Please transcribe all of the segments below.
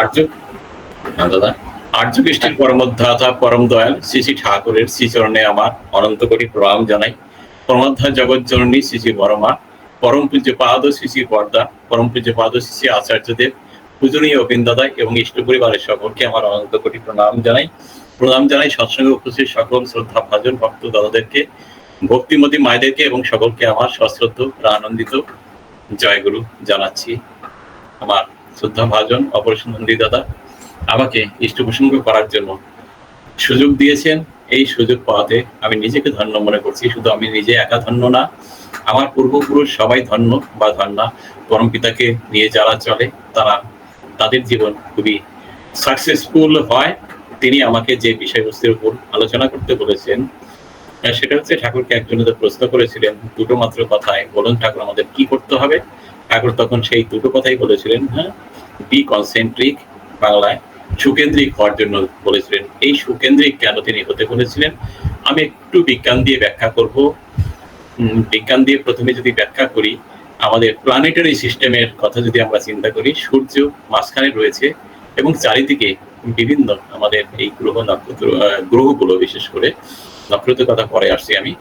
আর্য দাদা আর্য কৃষ্ণের পরমোদ্ধাতা পরম দয়াল শ্রী শ্রী ঠাকুরের শ্রীচরণে আমার অনন্ত কোটি প্রণাম জানাই। পরমোদ্ধার জগৎ জননী শ্রী শ্রী বরমা, পরম পূজ্য পাদ শ্রী শ্রী বরদা, পরম পূজ্য পাদ শ্রী শ্রী আচার্যদেব, পূজনীয় অভিন্দাদা এবং ইষ্ট পরিবারের সকলকে আমার অনন্ত কোটি প্রণাম জানাই। প্রণাম জানাই সৎসঙ্গে উপস্থিত সকল শ্রদ্ধা ভাজন ভক্ত দাদাদেরকে, ভক্তিমতী মায়েদেরকে এবং সকলকে আমার সশ্রদ্ধ আনন্দিত জয়গুরু জানাচ্ছি। আমার শ্রদ্ধা ভাজন অপারেশন নন্দী দাদা আমাকে ইষ্ট প্রসঙ্গ করার জন্য সুযোগ দিয়েছেন। এই সুযোগ পাওয়াতে আমি নিজেকে ধন্য মনে করছি। শুধু আমি নিজে একা ধন্য না, আমার পূর্বপুরুষ সবাই ধন্য বা ধন্যা। পরম পিতাকে নিয়ে যারা চলে তারা তাদের জীবন খুবই সাকসেসফুল হয়। তিনি আমাকে যে বিষয়বস্তুর উপর আলোচনা করতে বলেছেন সেটা হচ্ছে, ঠাকুরকে একজন প্রশ্ন করেছিলেন দুটো মাত্র কথায়, বলুন ঠাকুর আমাদের কি করতে হবে। ঠাকুর তখন সেই দুটো কথাই বলেছিলেন, বি কনসেন্ট্রিক, বাংলায় সুকেন্দ্রিক হওয়ার জন্য বলেছিলেন। এই সুকেন্দ্রিক কেন তিনি হতে বলেছিলেন আমি একটু বিজ্ঞান দিয়ে ব্যাখ্যা করব। বিজ্ঞান দিয়ে প্রথমে যদি ব্যাখ্যা করি, আমাদের প্ল্যানেটারি সিস্টেমের কথা যদি আমরা চিন্তা করি, সূর্য মাঝখানে রয়েছে এবং চারিদিকে বিভিন্ন আমাদের এই গ্রহ নক্ষত্র, গ্রহগুলো বিশেষ করে নক্ষত্রের কথা পরে আসছি আমি,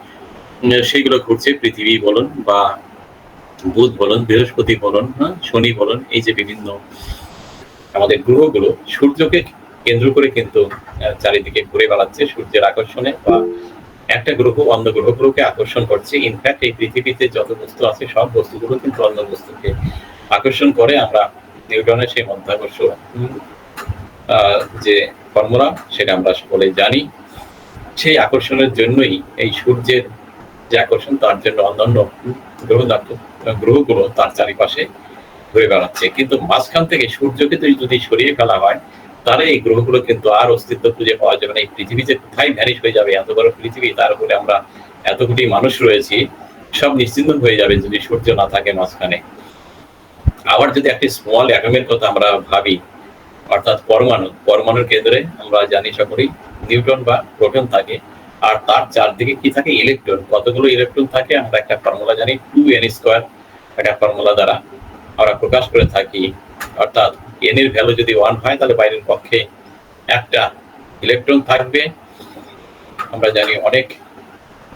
সেইগুলো ঘুরছে। পৃথিবী বলুন বা বুধ বলুন, বৃহস্পতি বলুন, শনি বলুন, এই যে বিভিন্ন আমাদের গ্রহগুলো সূর্যকে কেন্দ্র করে কিন্তু চারিদিকে ঘুরে বেড়াচ্ছে সূর্যের আকর্ষণে, বা একটা গ্রহ অন্য গ্রহগুলোকে আকর্ষণ করছে। ইনফ্যাক্ট এই পৃথিবীতে যত বস্তু আছে সব বস্তুগুলো কিন্তু অন্য বস্তুকে আকর্ষণ করে। আমরা নিউটনের সেই মধ্যাকর্ষণ যে ফর্মুলা সেটা আমরা সকলে জানি। সেই আকর্ষণের জন্যই এই সূর্যের যে আকর্ষণ, তার জন্য অন্যান্য গ্রহগুলো তার চারিপাশে ঘুরে বেড়াচ্ছে। কিন্তু মাঝখান থেকে সূর্যকে যদি সরিয়ে ফেলা হয়, তাহলে এই গ্রহগুলো কিন্তু আর অস্তিত্ব খুঁজে পাওয়া যাবে না। এই পৃথিবী যে কোথায় ভ্যানিশ হয়ে যাবে, এত বড় পৃথিবী, তার উপরে আমরা এত কোটি মানুষ রয়েছি, সব নিশ্চিন্ত হয়ে যাবে যদি সূর্য না থাকে মাঝখানে। আবার যদি একটি স্মল অ্যাটমের কথা আমরা ভাবি, অর্থাৎ পরমাণুর কেন্দ্রে আমরা জানি সকলেই নিউট্রন বা প্রোটন থাকে, আর তার চারদিকে কি থাকে, ইলেকট্রন। কতগুলো ইলেকট্রন থাকে আমরা একটা ফর্মুলা জানি, 2n², একটা ফর্মুলা দ্বারা আমরা প্রকাশ করে থাকি। অর্থাৎ n এর ভ্যালু যদি 1 হয়, তাহলে বাইরের পক্ষে একটা ইলেকট্রন থাকবে। আমরা জানি অনেক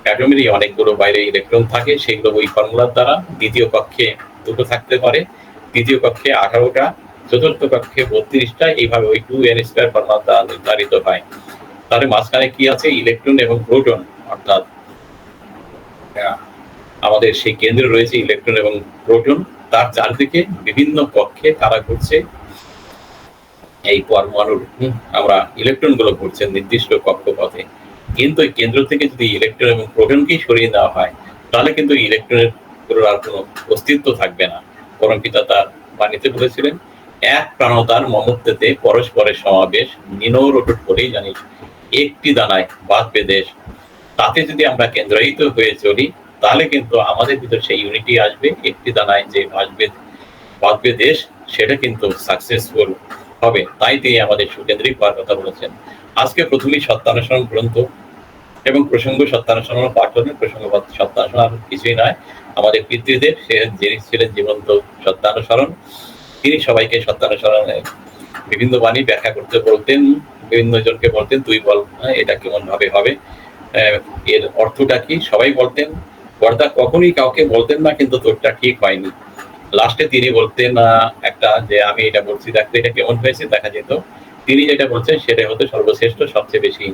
অ্যাটমেরই অনেকগুলো বাইরে ইলেকট্রন থাকে, সেগুলো ওই ফর্মুলার দ্বারা দ্বিতীয় কক্ষে 2টো থাকতে পারে, তৃতীয় কক্ষে 18টা, চতুর্থ কক্ষে 32টা, এইভাবে ওই 2n² ফর্মুলা দ্বারা নির্ধারিত হয়। তাহলে মাঝখানে কি আছে, ইলেকট্রন এবং প্রোটন। অর্থাৎ আমাদের সেই কেন্দ্রে রয়েছে ইলেকট্রন এবং প্রোটন, তার চারদিকে বিভিন্ন কক্ষে তারা ঘুরছে। এই পরমাণুর আমরা ইলেকট্রন গুলো ঘুরছে নির্দিষ্ট কক্ষপথে। কিন্তু এই কেন্দ্র থেকে যদি ইলেকট্রন এবং প্রোটনকেই সরিয়ে দেওয়া হয়, তাহলে কিন্তু ইলেকট্রনের আর কোনো অস্তিত্ব থাকবে না। পরম পিতা তার বাণীতে বলেছিলেন, এক প্রাণতার মমত্বেতে পরস্পরের সমাবেশ, নিনোর অটুট করেই জানিস একটি দানায় বাঁধবে দেশ। তাতে যদি আমরা কেন্দ্রায়িত হয়ে চলি, তাহলে কিন্তু আমাদের ভিতর সেই ইউনিটি আসবে। একটি দানায় যে বাঁধবে দেশ, সেটা কিন্তু সাকসেসফুল হবে। তাই তিনি আমাদের সুকেন্দ্রিক হওয়ার কথা বলেছেন। আজকে প্রথমেই সত্যানুসরণ গ্রন্থ এবং প্রসঙ্গ সত্যানুসরণ পাঠ করবেন। প্রসঙ্গবাদ সত্যানুসরণ কিছুই নয়, আমাদের পিতৃদেব যিনি ছিলেন জীবন্ত সত্যানুসরণ, তিনি সবাইকে সত্যানুসরণে বিভিন্ন বাণী ব্যাখ্যা করতে বলতেন। বিভিন্ন জনকে বলতেন, তুই বল এটা কেমন ভাবে হবে, এর অর্থটা কি, সবাই বলতেন। বর্দা কখনই কাউকে বলতেন না কিন্তু তোরটা ঠিক হয়নি। লাস্টে তিনি বলতেন একটা, যে আমি এটা বলছি, দেখতে এটা কেমন হয়েছে, দেখা যেত তিনি যেটা বলছেন সেটা হতো সর্বশ্রেষ্ঠ, সবচেয়ে বেশি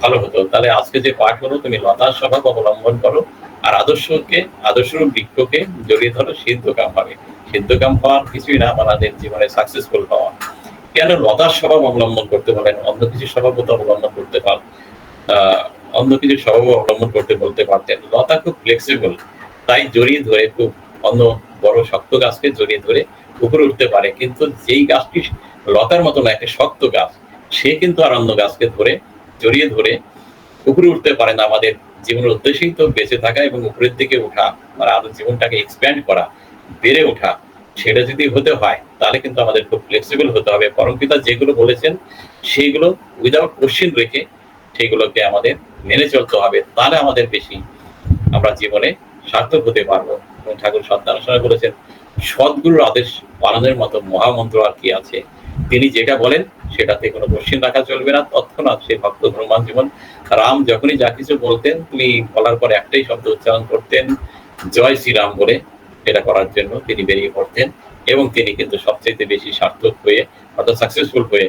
ভালো হতো। তাহলে আজকে যে পাঠ হলো, তুমি লতার স্বভাব অবলম্বন করো আর আদর্শরূপ বৃক্ষকে জড়িয়ে ধরো, সিদ্ধকাম হবে। সিদ্ধকাম হওয়ার কিছুই না আমাদের জীবনে সাকসেসফুল হওয়া। কেন লতার স্বভাব অবলম্বন করতে বলেন? অন্য কিছু স্বভাব তো অবলম্বন করতে অন্য কিছু স্বভাব অবলম্বন করতে বলতে পারতেন। লতা খুব ফ্লেক্সিবল, তাই জড়িয়ে ধরে খুব অন্য বড় শক্ত গাছকে জড়িয়ে ধরে উপরে উঠতে পারে। কিন্তু যেই গাছটি লতার মতো না, একটা শক্ত গাছ, সে কিন্তু আর অন্য গাছকে জড়িয়ে ধরে উপরে উঠতে পারে না। আমাদের জীবনের উদ্দেশ্যই তো বেঁচে থাকা এবং উপরের দিকে ওঠা, মানে আরো জীবনটাকে এক্সপ্যান্ড করা, বেড়ে ওঠা। সেটা যদি হতে হয়, তাহলে কিন্তু আমাদের খুব ফ্লেক্সিবল হতে হবে। পরমপিতা যেগুলো বলেছেন সেইগুলো উইদাউট কোশ্চেন রেখে সেইগুলোকে আমাদের মেনে চলতে হবে। তাহলে আমাদের বেশি আমরা জীবনে সার্থক হতে পারবো। ঠাকুর সত্যানুসরণ বলেছেন, সদ্গুরুর আদেশ পালনের মতো মহামন্ত্র আর কি আছে? তিনি যেটা বলেন সেটাতে কোনো কোশ্চেন রাখা চলবে না, তৎক্ষণাৎ সে ভক্ত হনুমান জীবন রাম যখনই যা কিছু বলতেন তিনি বলার পর একটাই শব্দ উচ্চারণ করতেন, জয় শ্রীরাম বলে। এটা করার জন্য তিনি বেরিয়ে পড়তেন এবং তিনি কিন্তু সবচাইতে বেশি সার্থক হয়ে অর্থাৎ সাকসেসফুল হয়ে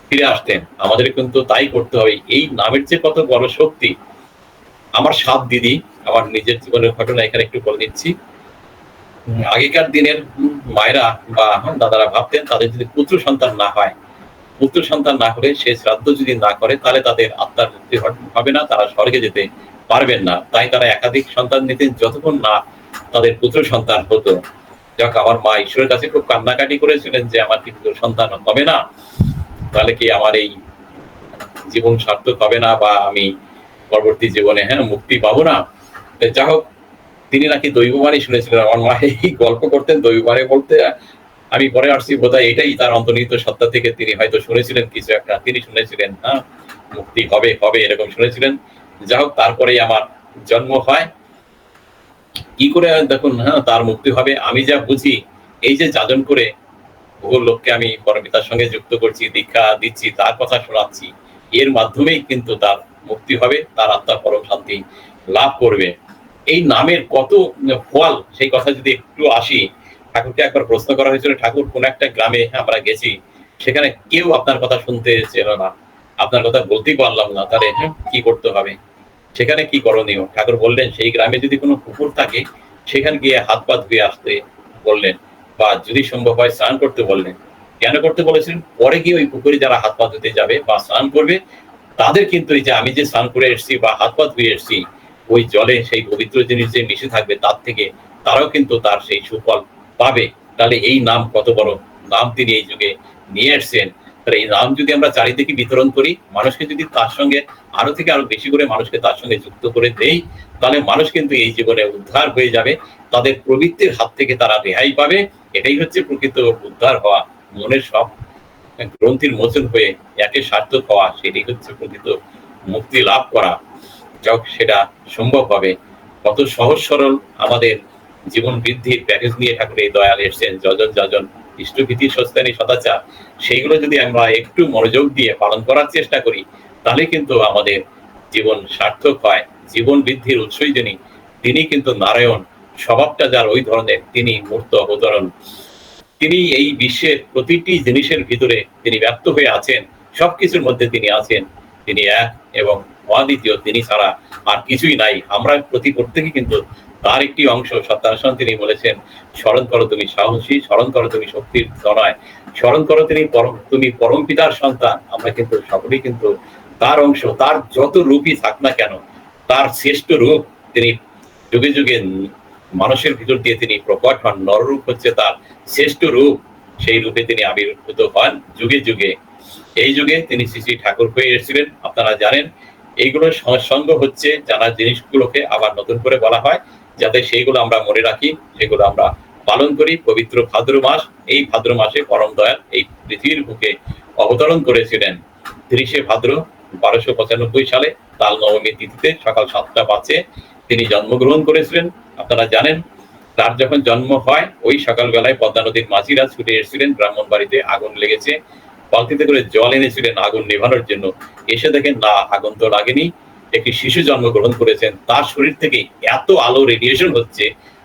ফিরে আসতেন। আমাদের কিন্তু তাই করতে হবে। এই নামের যে কত বড় শক্তি, আমার ৭ দিদি, আমার নিজের জীবনের ঘটনা এখানে একটু বলে দিচ্ছি। আগেকার দিনের মায়েরা বা দাদারা ভাবতেন তাদের যদি পুত্র সন্তান না হয়, পুত্র সন্তান না হলে সে শ্রাদ্ধ যদি না করে তাহলে তাদের আত্মার মুক্তি হবে না, তারা স্বর্গে যেতে পারবেন না। তাই তারা একাধিক সন্তান নিতেন যতক্ষণ না তাদের পুত্র সন্তান হতো। যাক, আমার মা ঈশ্বরের কাছে খুব কান্নাকাটি করেছিলেন যে আমার কি পুত্র সন্তান হবে না, তাহলে কি আমার এই জীবন সার্থক হবে না বা আমি পরবর্তী জীবনে মুক্তি পাবো না। যা হোক, তিনি নাকি দৈববাণী শুনেছিলেন। আমার মা এই গল্প করতেন দৈববাণী বলতে, আমি পরে আসছি বোধহয় এটাই তার অন্তর্নিহিত সত্তা থেকে তিনি হয়তো শুনেছিলেন কিছু একটা, তিনি শুনেছিলেন মুক্তি হবে হবে এরকম শুনেছিলেন। যা হোক, তারপরেই আমার জন্ম হয়। কি করে দেখুন তার মুক্তি হবে, আমি যা বুঝি এই যে যাজন করে বহু লোককে আমি পরমিতার সঙ্গে যুক্ত করছি, দীক্ষা দিচ্ছি, তার কথা শোনাচ্ছি, এর মাধ্যমেই কিন্তু তার মুক্তি হবে, তার আত্মা পরম শান্তি লাভ করবে। এই নামের কত ফল সেই কথা যদি একটু আসি, ঠাকুরকে একবার প্রশ্ন করা হয়েছিল, ঠাকুর কোন একটা গ্রামে আমরা গেছি, সেখানে কেউ আপনার কথা শুনতে ছিল না, আপনার কথা বলতেই পারলাম না, তাহলে কি করতে হবে, সেখানে কি করণীয়? ঠাকুর বললেন সেই গ্রামে যদি কোনো পুকুর থাকে সেখানে গিয়ে হাত পা ধুয়ে আসতে বললেন, বা যদি সম্ভব হয় স্নান করতে বললেন। কেন করতে বলেছিলেন? পরে গিয়ে ওই পুকুরে যারা হাত পা ধুতে যাবে বা স্নান করবে তাদের কিন্তু এই যে আমি যে স্নান করে এসেছি বা হাত পা ধুয়ে এসেছি, ওই জলে সেই পবিত্র জিনিস যে মিশে থাকবে তার থেকে তারাও কিন্তু তার সেই সুফল পাবে। তাহলে এই নাম কত বড় নাম তিনি এই যুগে নিয়ে এসছেন। তাহলে এই নাম যদি আমরা চারিদিকে বিতরণ করি, মানুষকে যদি তার সঙ্গে আরো থেকে আরো বেশি করে মানুষকে তার সঙ্গে যুক্ত করে দেই, তাহলে মানুষ কিন্তু এই জীবনে উদ্ধার হয়ে যাবে, তাদের প্রবৃত্তির হাত থেকে তারা রেহাই পাবে। এটাই হচ্ছে প্রকৃত উদ্ধার হওয়া, মনের সব গ্রন্থির মোচন হয়ে একে সার্থক হওয়া, সেটাই হচ্ছে প্রকৃত মুক্তি লাভ করা। যাক, সেটা সম্ভব হবে। কত সহজ সরল আমাদের জীবন বৃদ্ধির প্যাকেজ নিয়ে ঠাকুর এই দয়াল এসছেন, যজন যজন ইষ্টভীতি সস্তানি সদাচার, সেইগুলো যদি আমরা একটু মনোযোগ দিয়ে পালন করার চেষ্টা করি, তাহলে কিন্তু আমাদের জীবন সার্থক হয়। জীবন বৃদ্ধির উৎসই যিনি, তিনি কিন্তু নারায়ণ, স্বভাবটা যার ওই ধরনের, তিনি মূর্ত অবতরণ, তিনি এই বিশ্বের প্রতিটি জিনিসের ভিতরে তিনি ব্যক্ত হয়ে আছেন, সবকিছুর মধ্যে তিনি আছেন, তিনি এক এবং অদ্বিতীয়, তিনি ছাড়া আর কিছুই নাই। আমরা প্রত্যেকে কিন্তু তার একটি অংশ। সত্যানুসরণ তিনি বলেছেন, স্মরণ করো তুমি সাহসী, স্মরণ করো তুমি শক্তির তনয়, স্মরণ করো তুমি পরম পিতার সন্তান। আমরা কিন্তু সকলেই কিন্তু তার অংশ। তার যত রূপই থাক না কেন, তার শ্রেষ্ঠ রূপ তিনি যুগে যুগে মানুষের ভিতর দিয়ে তিনি প্রকট হন। নররূপ হচ্ছে তার শ্রেষ্ঠ রূপ, সেই রূপে তিনি আবির্ভূত হন যুগে যুগে। এই যুগে তিনি শ্রী শ্রী ঠাকুর হয়ে এসেছিলেন, আপনারা জানেন। এইগুলো সঙ্গ হচ্ছে জানা জিনিসগুলোকে আবার নতুন করে বলা হয়, যাতে সেইগুলো আমরা মনে রাখি, সেগুলো আমরা পালন করি। পবিত্র ভাদ্র মাস, এই ভাদ্র মাসে পরম দয়াল এই পৃথিবীর বুকে অবতরণ করেছিলেন। ৩০শে ভাদ্র ১২৯৫ সালে তাল নবমী তিথিতে সকাল ৭টা ৫-এ তিনি জন্মগ্রহণ করেছিলেন। আপনারা জানেন, তার যখন জন্ম হয় ওই সকালবেলায় পদ্মা নদীর মাঝিরা ছুটে এসেছিলেন, ব্রাহ্মণ বাড়িতে আগুন লেগেছে, বালতিতে করে জল এনেছিলেন আগুন নেভানোর জন্য। এসে দেখেন না, আগুন তো লাগেনি, একটি শিশু জন্মগ্রহণ করেছেন, তার শরীর থেকে এত আলো রেডিয়েশন হচ্ছে,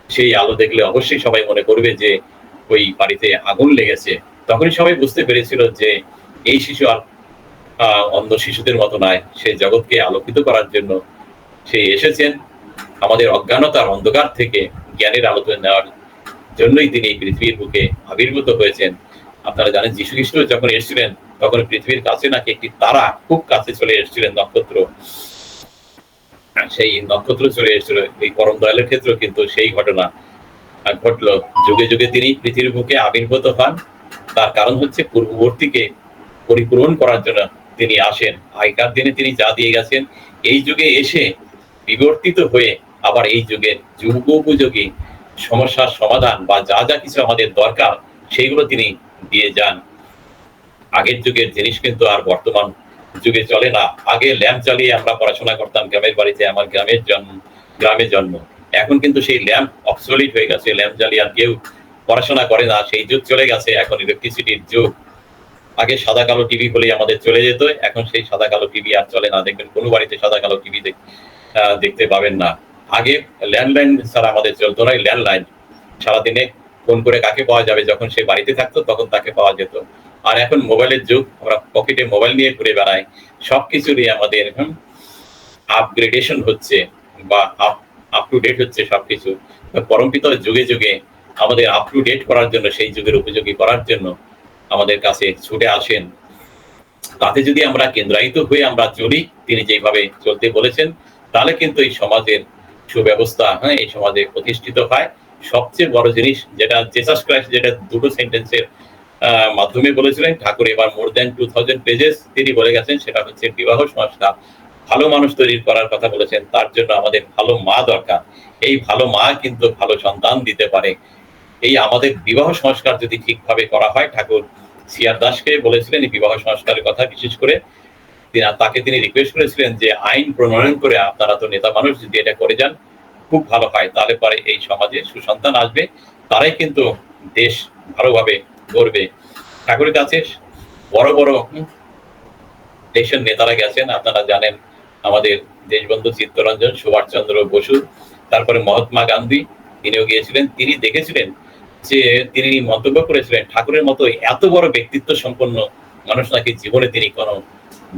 সেই আলো দেখলে অবশ্যই সবাই মনে করবে যে ওই বাড়িতে আগুন লেগেছে। তখনই সবাই বুঝতে পেরেছিল যে এই শিশু আর অন্ধ শিশুদের মতো নয়, সে জগৎকে আলোকিত করার জন্য সে এসেছেন। আমাদের অজ্ঞানতার অন্ধকার থেকে জ্ঞানের আলোতে নেওয়ার জন্যই তিনি পৃথিবীর বুকে আবির্ভূত হয়েছেন। আপনারা জানেন, যীশু খ্রিস্ট যখন এসেছিলেন তখন পৃথিবীর কাছে নাকি একটি তারা খুব কাছে চলে এসেছিলেন, নক্ষত্র। সেই নক্ষত্র চলে এসেছিল। এই পরম দয়ালের ক্ষেত্রে কিন্তু সেই ঘটনা ঘটলো। যুগে যুগে তিনি পৃথিবীর বুকে আবির্ভূত হন, তার কারণ হচ্ছে পূর্ববর্তীকে পরিপূরণ করার জন্য তিনি আসেন। আগেকার দিনে তিনি যা দিয়ে গেছেন, এই যুগে এসে বিবর্তিত হয়ে আবার এই যুগের যুগোপযোগী সমস্যার সমাধান বা যা যা কিছু আমাদের দরকার সেইগুলো তিনি দিয়ে যান। আগের যুগের জিনিস কিন্তু আর বর্তমান যুগে চলে না। আগে ল্যাম্প জ্বালিয়ে আমরা পড়াশোনা করতাম গ্রামের বাড়িতে, আমার গ্রামে জন্ম। এখন কিন্তু সেই ল্যাম্প অবসলিট হয়ে গেছে, ল্যাম্প জ্বালিয়ে আর কেউ পড়াশোনা করে না, সেই যুগ চলে গেছে, এখন ইলেকট্রিসিটির যুগ। আগে সাদা কালো টিভি হলেই আমাদের চলে যেত, এখন সেই সাদা কালো টিভি আর চলে না, দেখবেন কোনো বাড়িতে সাদা কালো টিভি দেখতে পাবেন না। আগে ল্যান্ডলাইন ছাড়া আমাদের চলতো না, ল্যান্ডলাইন সারাদিনে ফোন করে কাকে পাওয়া যাবে, যখন সে বাড়িতে থাকতো তখন তাকে পাওয়া যেত। আর এখন মোবাইলের যুগ, আমরা পকেটে মোবাইল নিয়ে ঘুরে বেড়াই, সবকিছুরই আমাদের আপগ্রেডেশন হচ্ছে বা আপ টু ডেট হচ্ছে সবকিছু। পরমপিতার যুগে যুগে আমাদের আপ টু ডেট করার জন্য, সেই যুগের উপযোগী করার জন্য আমাদের কাছে ছুটে আসেন। তাতে যদি আমরা কেন্দ্রায়িত হয়ে আমরা চলি, তিনি যেভাবে চলতে বলেছেন, তাহলে কিন্তু এই সমাজের সুব্যবস্থা, এই সমাজে প্রতিষ্ঠিত হয়। সবচেয়ে বড় জিনিস যেটা জেসাস ক্রাইস্ট যেটা দুটো সেন্টেন্সের মাধ্যমে বলেছিলেন, ঠাকুর এবার মোর দেন 2000 পেজেস তিনি বলে গেছেন, সেটা হচ্ছে বিবাহ সংস্কার। ভালো মানুষ তৈরি করার কথা বলেছেন, তার জন্য আমাদের ভালো মা দরকার। এই ভালো মা কিন্তু ভালো সন্তান দিতে পারে। এই আমাদের বিবাহ সংস্কার যদি ঠিকভাবে করা হয়, ঠাকুর সিআর দাসকে বলেছিলেন এই বিবাহ সংস্কারের কথা, বিশেষ করে তাকে তিনি রিকোয়েস্ট করেছিলেন যে আইন প্রণয়ন করে, আপনারা তো নেতা মানুষ, যদি এটা করে যান খুব ভালো হয়, তাহলে পরে এই সমাজে সুসন্তান আসবে, তারাই কিন্তু দেশ ভালোভাবে গড়বে। ঠাকুরের কাছে বড় বড় দেশের নেতারা গেছেন, আপনারা জানেন আমাদের দেশবন্ধু চিত্তরঞ্জন, সুভাষচন্দ্র বসু, তারপরে মহাত্মা গান্ধী, তিনিও গিয়েছিলেন। তিনি দেখেছিলেন যে, তিনি মন্তব্য করেছিলেন ঠাকুরের মতো এত বড় ব্যক্তিত্ব সম্পন্ন মানুষ নাকি জীবনে তিনি কোনো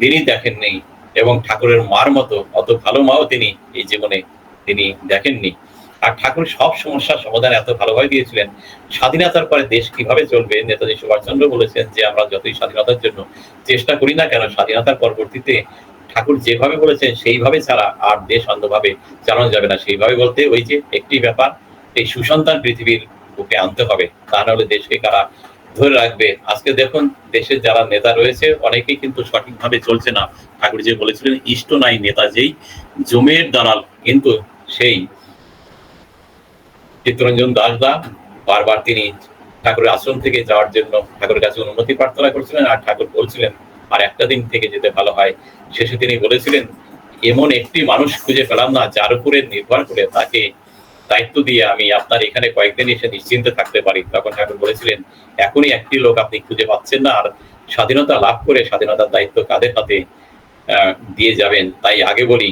দিনই দেখেননি, এবং ঠাকুরের মার মতো অত ভালো মাও তিনি এই জীবনে তিনি দেখেননি। আর ঠাকুর সব সমস্যার সমাধান এত ভালোভাবে দিয়েছিলেন। স্বাধীনতার পরে দেশ কিভাবে চলবে, নেতাজি সুভাষচন্দ্র বলেছেন যে আমরা যতই স্বাধীনতার জন্য চেষ্টা করি না কেন, স্বাধীনতার পরবর্তীতে ঠাকুর যেভাবে বলেছেন সেইভাবে ছাড়া আর দেশ অন্ধভাবে চালানো যাবে না। সেইভাবে বলতে ওই যে একটি ব্যাপার, এই সুসন্তান পৃথিবীর বুকে আনতে হবে, তা নাহলে দেশকে কারা ধরে রাখবে। আজকে দেখুন দেশের যারা নেতা রয়েছে অনেকেই কিন্তু সঠিকভাবে চলছে না। ঠাকুর যে বলেছিলেন ইষ্ট নাই নেতা যেই জমের দালাল, কিন্তু সেই চিত্তরঞ্জন দাসদা বারবার তিনি ঠাকুরের আশ্রম থেকে যাওয়ার জন্য ঠাকুরের কাছে অনুমতি প্রার্থনা করছিলেন, আর ঠাকুর বলছিলেন আর একটা দিন থেকে যেতে ভালো হয়। শেষে তিনি বলেছিলেন এমন একটি মানুষ খুঁজে পেলাম না যার উপরে নির্ভর করে তাকে দায়িত্ব দিয়ে আমি আপনার এখানে কয়েকদিন এসে নিশ্চিন্তে থাকতে পারি। তখন ঠাকুর বলেছিলেন এখনই একটি লোক আপনি খুঁজে পাচ্ছেন না, আর স্বাধীনতা লাভ করে স্বাধীনতার দায়িত্ব কাদের হাতে দিয়ে যাবেন। তাই আগে বলি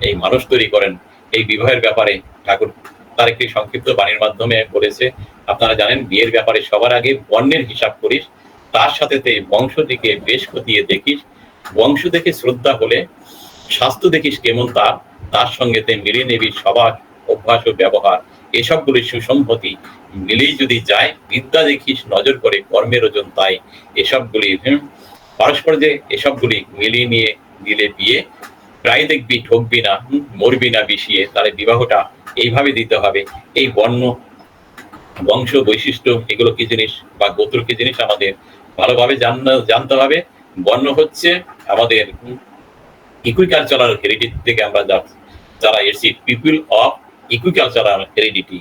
এই মানুষ তৈরি করেন। এই বিবাহের ব্যাপারে ঠাকুর তার একটি সংক্ষিপ্ত বাণীর মাধ্যমে বলেছে, আপনারা জানেন বিয়ের ব্যাপারে সবার আগে বর্ণের হিসাব করিস, তার সাথে বংশ দিকে বেশ খতিয়ে দেখিস, বংশ দেখে শ্রদ্ধা হলে স্বাস্থ্য দেখিস কেমন তার সঙ্গে মিলিয়ে নিবি সবার অভ্যাস ও ব্যবহার, এসবগুলি সুসম্মতি মিলেই যদি যায়, বিদ্যা দেখিস নজর করে কর্মের ওজন তাই, এসবগুলি পারস্পর যে এসবগুলি মিলিয়ে নিয়ে দিলে বিয়ে প্রায় দেখবি ঠকবি না, মরবি না বিষিয়ে। তাহলে বিবাহটা এইভাবে দিতে হবে। এই বর্ণ বংশ বৈশিষ্ট্য এগুলো কি জিনিস বা গোত্র কি জিনিস আমাদের ভালোভাবে জানতে হবে। বর্ণ হচ্ছে আমাদের ইকুইকালচারাল হেরিডিটি থেকে আমরা যারা এসেছি, পিপল অফ ইকুইকালচারাল হেরিডিটি।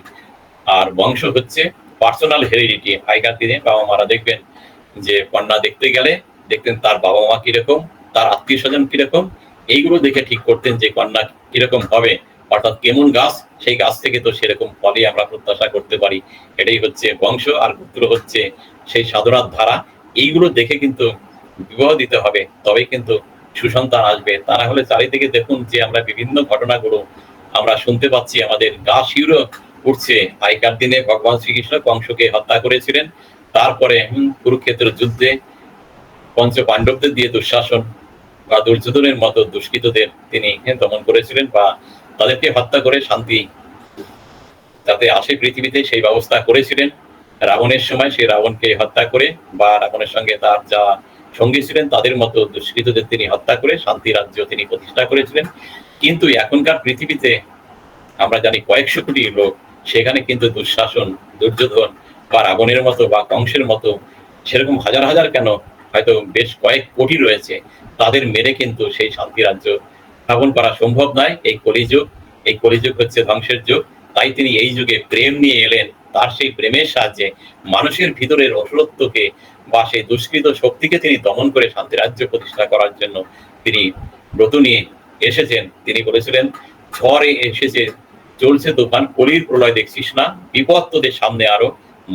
আর বংশ হচ্ছে পার্সোনাল হেরিডিটি। আগেকার দিনে বাবা মারা দেখবেন যে কন্যা দেখতে গেলে দেখতেন তার বাবা মা কিরকম, তার আত্মীয় স্বজন কিরকম, এইগুলো দেখে ঠিক করতেন যে কন্যা কিরকম হবে, অর্থাৎ কেমন গাছ সেই গাছ থেকে তো সেরকম ফলই আমরা প্রত্যাশা করতে পারি। এটাই হচ্ছে বংশ। আর গোত্র হচ্ছে সেই সাধনার ধারা। এইগুলো দেখে কিন্তু বিবাহ দিতে হবে, তবেই কিন্তু সুসন্তান আসবে। তা না হলে চারিদিকে দেখুন যে আমরা বিভিন্ন ঘটনাগুলো আমরা শুনতে পাচ্ছি, আমাদের গা শিউরে উঠছে। আগেকার দিনে ভগবান শ্রীকৃষ্ণ কংসকে হত্যা করেছিলেন, তারপরে কুরুক্ষেত্রের যুদ্ধে পঞ্চ পাণ্ডবদের দিয়ে দুঃশাসন বা দুর্যোধনের মতো দুষ্কৃতদের তিনি দমন করেছিলেন, বা তাদেরকে হত্যা করে শান্তি যাতে আসে পৃথিবীতে সেই ব্যবস্থা করেছিলেন। রাবণের সময় সেই রাবণকে হত্যা করে বা রাবণের সঙ্গে তার যা সঙ্গী ছিলেন তাদের মতো দুষ্কৃতদের তিনি হত্যা করে শান্তি রাজ্য তিনি প্রতিষ্ঠা করেছিলেন। কিন্তু এখনকার পৃথিবীতে আমরা জানি কয়েকশো কোটি লোক, সেখানে কিন্তু দুঃশাসন, দুর্যোধন বা রাবণের মতো বা কংসের মতো সেরকম হাজার হাজার কেন, হয়তো বেশ কয়েক কোটি রয়েছে, তাদের মেরে কিন্তু সেই শান্তি রাজ্য স্থাপন করা সম্ভব নয়। এই কলিযুগ হচ্ছে ধ্বংসের যুগ। তাই তিনি এই যুগে প্রেম নিয়ে এলেন। তার সেই প্রেমের সাহায্যে মানুষের ভিতরের অসুরত্বকে বা সেই দুষ্কৃত শক্তিকে তিনি দমন করে শান্তি রাজ্য প্রতিষ্ঠা করার জন্য তিনি ব্রত নিয়ে এসেছেন। তিনি বলেছিলেন ঝড়ে এসেছে চলছে তুফান, কলির প্রলয় দেখছিস না, বিপদ তোদের সামনে আরো,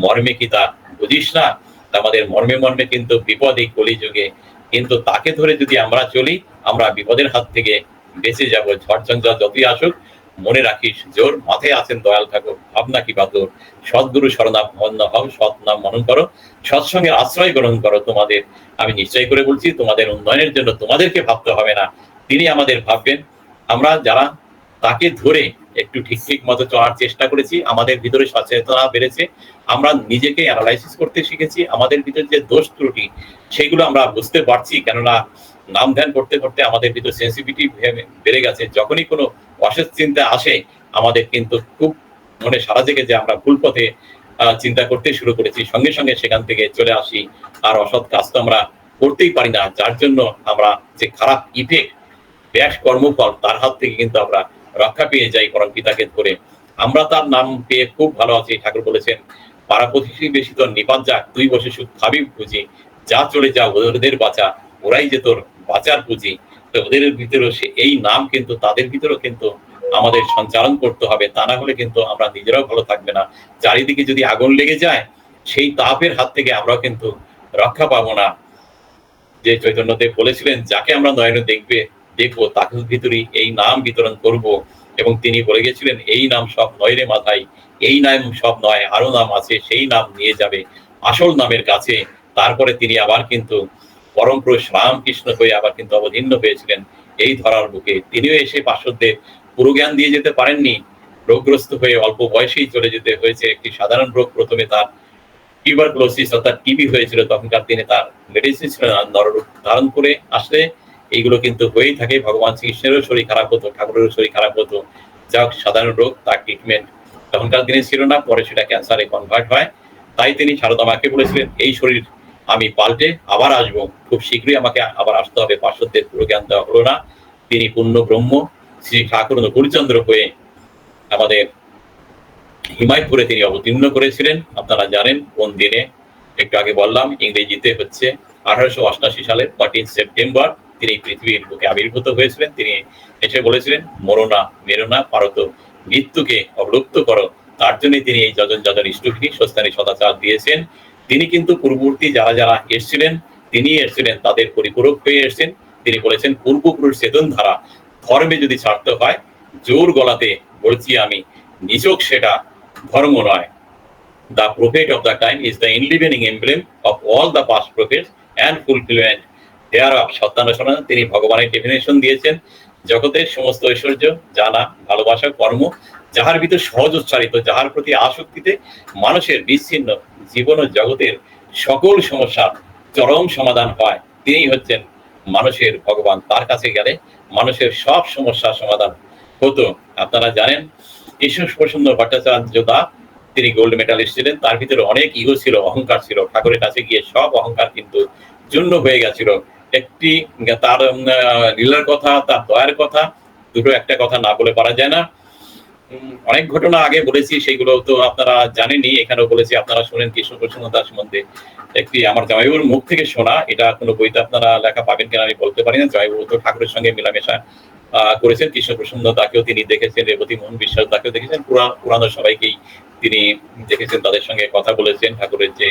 মর্মে কি তা বুঝিস না? আমাদের মর্মে মর্মে কিন্তু বিপদ এই কলিযুগে, কিন্তু তাকে ধরে যদি আমরা চলি, আমরা বিপদের হাত থেকে বেঁচে যাব। ঝড় ঝঞ্ঝা যতই আসুক, মনে রাখিস জোর মাথায় আছেন দয়াল ঠাকুর, ভাবনা কি বাদর, সদ্গুরু শরণাপন্ন হও, সৎ নাম মনন করো, সৎসঙ্গের আশ্রয় গ্রহণ করো। তোমাদের আমি নিশ্চয় করে বলছি, তোমাদের উন্নয়নের জন্য তোমাদেরকে ভাবতে হবে না, তিনি আমাদের ভাববেন। আমরা যারা তাকে ধরে একটু ঠিক মতো চলার চেষ্টা করেছি, আমাদের ভিতরে সচেতনতা বেড়েছে, আমরা নিজেকে অ্যানালাইসিস করতে শিখেছি, আমাদের ভিতরে যে দোষ ত্রুটি সেগুলো আমরা বুঝতে পারছি, কেননা নাম ধ্যান করতে করতে আমাদের ভিতর সেন্সিটিভিটি বেড়ে গেছে। যখনই কোনো অসৎ চিন্তা আসে, আমাদের কিন্তু খুব মনে সারা জেগে যে আমরা ভুল পথে চিন্তা করতে শুরু করেছি, সঙ্গে সঙ্গে সেখান থেকে চলে আসি, আর অসৎ কাজ তো আমরা করতেই পারি না, যার জন্য আমরা যে খারাপ ইফেক্ট, ব্যাস কর্মফল, তার হাত থেকে কিন্তু আমরা রক্ষা পেয়ে যাই পরম পিতাকে ধরে। আমরা তার নাম পেয়ে খুব ভালো আছি। ঠাকুর বলেছেন, পাড়া প্রতিবেশী তোর নিপাত যাক, তুই বসে সুখ খাবি বুঝি, যা চলে যা ওদের বাঁচা, ওরাই যে তোর বাঁচার পুঁজি। তো ওদের ভিতরেও এই নাম কিন্তু তাদের ভিতরেও কিন্তু আমাদের সঞ্চালন করতে হবে, তা না হলে কিন্তু আমরা নিজেরাও ভালো থাকবে না। চারিদিকে যদি আগুন লেগে যায়, সেই তাপের হাত থেকে আমরাও কিন্তু রক্ষা পাবো না। যে চৈতন্যদেব বলেছিলেন, যাকে আমরা নয়নে দেখবো তাকে ভিতরে এই নাম বিতরণ করব, এবং তিনি বলে গেছিলেন, এই নাম সব নয় রে মাথায়, এই নাম সব নয়, আরো নাম আছে, সেই নাম নিয়ে যাবে আসল নামের কাছে। তারপরে তিনি আবার কিন্তু পরম পুরুষ রামকৃষ্ণ হয়ে আবার কিন্তু অবতীর্ণ হয়েছিলেন এই ধরার বুকে। তিনিও এসে পার্শ্বদের পুরো জ্ঞান দিয়ে যেতে পারেননি, রোগগ্রস্ত হয়ে অল্প বয়সেই চলে যেতে হয়েছে। একটি সাধারণ রোগ, প্রথমে তার টিউবারকুলোসিস অর্থাৎ টিবি হয়েছিল, তখনকার দিনে তার মেডিসিন ছিল না, নররূপ ধারণ করে আসলে এইগুলো কিন্তু হয়েই থাকে। ভগবান শ্রীকৃষ্ণেরও শরীর খারাপ হতো, ঠাকুরেরও শরীর খারাপ হতো, যা হোক সাধারণ রোগ, তার ট্রিটমেন্ট তখনকার দিনে ছিল না, পরে সেটা ক্যান্সারে কনভার্ট হয়। তাই তিনি শারদা মাকে বলেছিলেন, এই শরীর আমি পাল্টে আবার আসবো, খুব শীঘ্রই আমাকে আবার আসতে হবে। পার্শ্বদের পুরো জ্ঞান দেওয়া হলো না। তিনি পূর্ণ ব্রহ্ম শ্রী ঠাকুর গুরুচন্দ্র হয়ে আমাদের হিমায়তপুরে তিনি অবতীর্ণ করেছিলেন। আপনারা জানেন কোন দিনে, একটু আগে বললাম, ইংরেজিতে হচ্ছে 1888 সালের 14 সেপ্টেম্বর তিনি পৃথিবীর বুকে আবির্ভূত হয়েছিলেন। তিনি এসে বলেছিলেন, মরো না মেরো না, পারত মৃত্যুকে অবলুপ্ত করো। তার জন্য তিনি এই যজন যজন ইষ্টভীতি স্বস্তানি সদাচার দিয়েছেন। তিনি কিন্তু পূর্ববর্তী যারা যারা এসেছিলেন, তিনি এসেছিলেন তাদের পরিপূরক হয়ে এসেছেন। তিনি বলেছেন, পূর্বপুরুষ চেতন ধারা ধর্মে যদি ছাড়তে হয়, জোর গলাতে বলছি আমি, নিছক সেটা ধর্ম নয়। The prophet of the time is the enlivening emblem of all the past prophets and fulfillment thereof. সত্যানুসরণ তিনি ভগবানের ডেফিনেশন দিয়েছেন, জগতের সমস্ত ঐশ্বর্য, জানা, ভালোবাসা, কর্ম, যাহার ভিতর সহজ উচ্চারিত, যাহার প্রতি আসক্তিতে মানুষের বিচ্ছিন্ন জীবন ও জগতের সকল সমস্যার চরম সমাধান হয়, তিনি হচ্ছেন মানুষের ভগবান। তার কাছে গেলে মানুষের সব সমস্যার সমাধান হতো। আপনারা জানেন, ঈশ্বর প্রসন্ন ভট্টাচার্য দা, তিনি গোল্ড মেডালিস্ট ছিলেন। তার ভিতরে অনেক ইগো ছিল, অহংকার ছিল। ঠাকুরের কাছে গিয়ে সব অহংকার কিন্তু চূর্ণ হয়ে গেছিল। একটি তার লীলার কথা, তার দয়ার কথা, দুটো একটা কথা না বলে পারা যায় না। অনেক ঘটনা আগে বলেছি, সেগুলো তো আপনারা জানেনই, এখানেও বলেছি, আপনারা শুনেন। কৃষ্ণ প্রসন্ন দাস সম্বন্ধে একটি আমার জামাইবাবুর মুখ থেকে শোনা, এটা কোনো বইতে আপনারা লেখা পাবেন কিনা আমি বলতে পারি না। জামাইবাবু তো ঠাকুরের সঙ্গে মেলামেশা করেছেন। কৃষ্ণ প্রসন্ন তাকেও তিনি দেখেছেন, রেবতী মোহন বিশ্বাস তাকেও দেখেছেন, পুরানো সবাইকেই তিনি দেখেছেন, তাদের সঙ্গে কথা বলেছেন। ঠাকুরের যে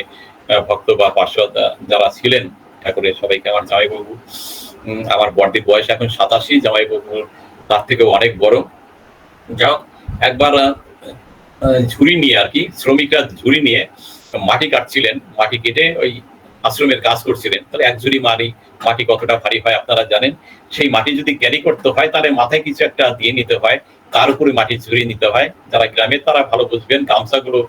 ভক্ত বা পার্শ্বদ যারা ছিলেন ঠাকুরের, সবাইকে। আমার জামাইবাবু, আমার বড়দির বয়স এখন 87, জামাইবাবু তার থেকেও অনেক বড়। যাও, একবার ঝুড়ি নিয়ে আর কি, শ্রমিকরা ঝুড়ি নিয়ে মাটি কাটছিলেন, মাটি কেটে ওই আশ্রমের কাজ করছিলেন। তাহলে এক ঝুড়ি মাটি কতটা ভারী হয় আপনারা জানেন। সেই মাটি যদি ক্যারি করতে হয়, তাহলে মাথায় কিছু একটা দিয়ে নিতে হয়, তার উপরে মাটি ঝুড়ি নিতে হয়। যারা গ্রামের তারা ভালো বুঝবেন, গামছাগুলো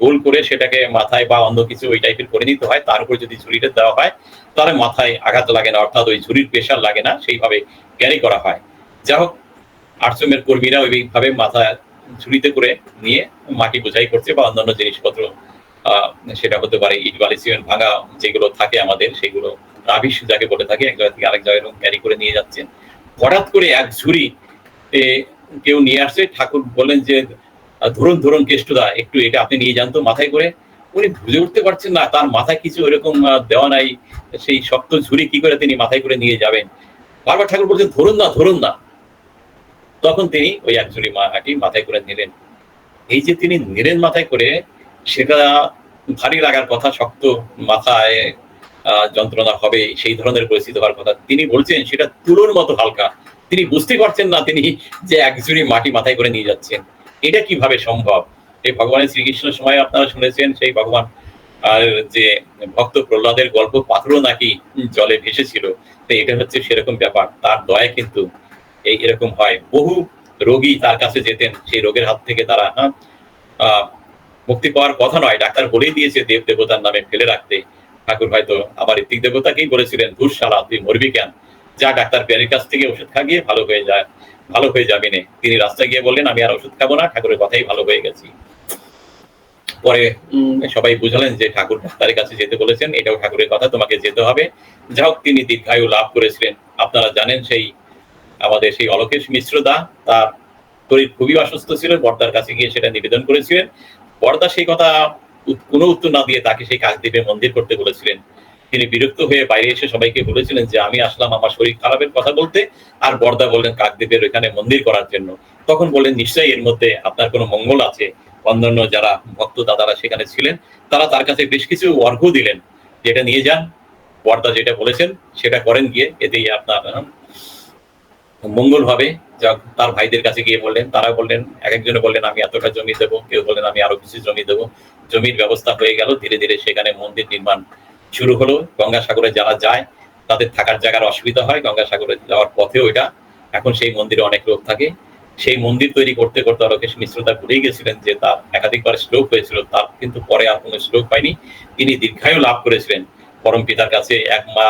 গোল করে সেটাকে মাথায় বা অন্য কিছু ওই টাইপের করে নিতে হয়, তার উপরে যদি ঝুড়িটা দেওয়া হয়, তাহলে মাথায় আঘাত লাগে না, অর্থাৎ ওই ঝুড়ির প্রেশার লাগে না, সেইভাবে ক্যারি করা হয়। যা হোক, আশ্রমের কর্মীরা ওইভাবে মাথায় ঝুড়িতে করে নিয়ে মাটি বোঝাই করছে, বা অন্যান্য জিনিসপত্র, সেটা হতে পারে ইট বালি সিমেন্ট ভাঙা যেগুলো থাকে আমাদের, সেগুলো রাবিশ যাকে বলে থাকে, এক জায়গা থেকে আরেক জায়গায় ক্যারি করে নিয়ে যাচ্ছেন। হঠাৎ করে এক ঝুড়ি কেউ নিয়ে আসছে। ঠাকুর বলেন যে, ধরুন কেষ্টদা, একটু এটা আপনি নিয়ে যান তো মাথায় করে। উনি বুঝে উঠতে পারছেন না, তার মাথায় কিছু এরকম দেওয়া নাই, সেই শক্ত ঝুড়ি কি করে তিনি মাথায় করে নিয়ে যাবেন। বারবার ঠাকুর বলছেন, ধরুন না। তখন তিনি ওই এক ঝুড়ি মাটি মাথায় করে নিলেন। এই যে তিনি নিলেন মাথায় করে, সেটা ভারী লাগার কথা, শক্ত মাথায় যন্ত্রণা হবে, সেই ধরনের পরিস্থিতি হওয়ার কথা তিনি বলছেন, সেটা তুলোর মতো হালকা। তিনি বুঝতে পারছেন না তিনি যে এক ঝুড়ি মাটি মাথায় করে নিয়ে যাচ্ছেন। এটা কিভাবে সম্ভব? এই ভগবানের শ্রীকৃষ্ণের সময় আপনারা শুনেছেন সেই ভগবান আর যে ভক্ত প্রহ্লাদের গল্প, পাথরও নাকি জলে ভেসেছিল। তো এটা হচ্ছে সেরকম ব্যাপার। তার দয়ায় কিন্তু এরকম হয়। বহু রোগী তার কাছে যেতেন, সেই রোগের হাত থেকে তারা মুক্তি পাওয়ার কথা নয়, ডাক্তার বলেই দিয়েছে দেব দেবতার নামে ফেলে রাখতে। ঠাকুর হয়তো আমার ঋত্বিক দেবতাকেই বলেছিলেন, ধুর শালা তুই মরবি কেন, যা ডাক্তার প্যারির কাছ থেকে ওষুধ খা, গিয়ে ভালো হয়ে যায়, ভালো হয়ে যাবি নে। তিনি রাস্তায় গিয়ে বললেন আমি আর ওষুধ খাবো না, ঠাকুরের কথাই ভালো হয়ে গেছি। পরে সবাই বুঝালেন যে ঠাকুর ডাক্তারের কাছে যেতে বলেছেন, এটাও ঠাকুরের কথা, তোমাকে যেতে হবে। যা হোক, তিনি দীর্ঘায়ু লাভ করেছিলেন। আপনারা জানেন সেই আমাদের সেই অলোকেশ মিশ্র দা, তার শরীর খুবই অসুস্থ ছিল, বর্দার কাছে গিয়ে সেটা নিবেদন করেছিলেন। বর্দা সেই কথা কোনো উত্তর না দিয়ে তাকে সেই কাকদ্বীপে মন্দির করতে বলেছিলেন। তিনি বিরক্ত হয়ে বাইরে এসে সবাইকে বলেছিলেন যে আমি আসলাম আমার শরীর খারাপের কথা বলতে, আর বর্দা বললেন কাকদ্বীপের ওইখানে মন্দির করার জন্য। তখন বললেন নিশ্চয়ই এর মধ্যে আপনার কোনো মঙ্গল আছে। অন্যান্য যারা ভক্ত দাদারা সেখানে ছিলেন, তারা তার কাছে বেশ কিছু অর্ঘ্য দিলেন, যেটা নিয়ে যান, বর্দা যেটা বলেছেন সেটা করেন গিয়ে, এতেই আপনার মঙ্গল হবে। যা তার ভাইদের কাছে গিয়ে বললেন, তারা বললেন, এক একজনে বললেন আমি এতটা জমি দেবো, কেউ বললেন আমি আরো কিছু জমি দেবো। জমির ব্যবস্থা হয়ে গেল। ধীরে ধীরে সেখানে মন্দির নির্মাণ শুরু হলো। গঙ্গাসাগরে যারা যায় তাদের থাকার জায়গার অসুবিধা হয়, গঙ্গাসাগরে যাওয়ার পথেও এটা। এখন সেই মন্দিরে অনেক লোক থাকে। সেই মন্দির তৈরি করতে করতে অলোকেশ মিশ্রতা ভুলেই গেছিলেন যে তার একাধিকবার স্ট্রোক হয়েছিল, তার কিন্তু পরে আর কোনো স্ট্রোক পায়নি। তিনি দীর্ঘায়ু লাভ করেছিলেন। পরম পিতার কাছে এক মা